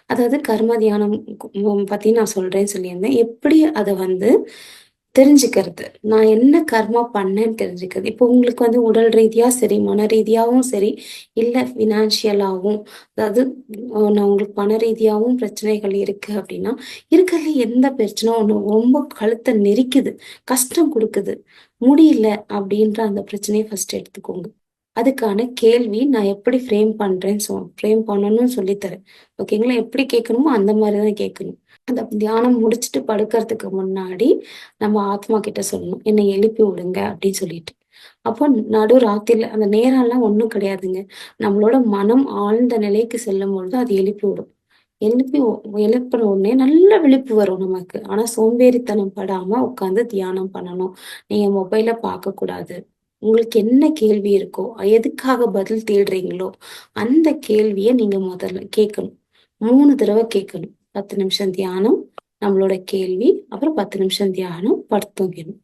அதாவது கர்ம தியானம் பத்தி நான் சொல்றேன்னு சொல்லியிருந்தேன். எப்படி அத வந்து தெரிஞ்சுக்கிறது. நான் என்ன கர்மா பண்ணேன்னு தெரிஞ்சுக்கிறது. இப்போ உங்களுக்கு வந்து உடல் ரீதியா சரி, மன ரீதியாவும் சரி, இல்ல ஃபினான்ஷியலாவும் அதாவது நான் உங்களுக்கு பண ரீதியாவும் பிரச்சனைகள் இருக்கு அப்படின்னா, இருக்கிறதுல எந்த பிரச்சனை ஒண்ணு ரொம்ப கழுத்த நெரிக்குது, கஷ்டம் குடுக்குது, முடியல அப்படின்ற அந்த பிரச்சனைய ஃபர்ஸ்ட் எடுத்துக்கோங்க. அதுக்கான கேள்வி நான் எப்படி ஃப்ரேம் பண்ணணும்னு சொல்லி தரேன். ஓகேங்களா? எப்படி கேட்கணுமோ அந்த மாரி தான் கேட்கணும். அந்த தியானம் முடிச்சுட்டு படுக்கறதுக்கு முன்னாடி நம்ம ஆத்மா கிட்ட சொல்லணும். "என்னை எழுப்பி விடுங்க" அப்படின்னு சொல்லிட்டு. அப்போ நடு ராத்திரில அந்த நேரம்லாம் ஒண்ணும் கிடையாதுங்க. நம்மளோட மனம் ஆழ்ந்த நிலைக்கு செல்லும்பொழுது அது எழுப்பி விடும். எழுப்பி எழுப்புன உடனே நல்ல விழிப்பு வரும் நமக்கு. ஆனா சோம்பேறித்தனம் படாம உட்கார்ந்து தியானம் பண்ணணும். நீங்க மொபைல பார்க்கக்கூடாது. உங்களுக்கு என்ன கேள்வி இருக்கோ, எதுக்காக பதில் தேடுறீங்களோ, அந்த கேள்விய நீங்க முதல்ல கேட்கணும். 3 தடவ கேட்கணும். 10 நிமிஷம் தியானம், நம்மளோட கேள்வி, அப்புறம் 10 நிமிஷம் தியானம், படுத்து தூங்கிடணும்.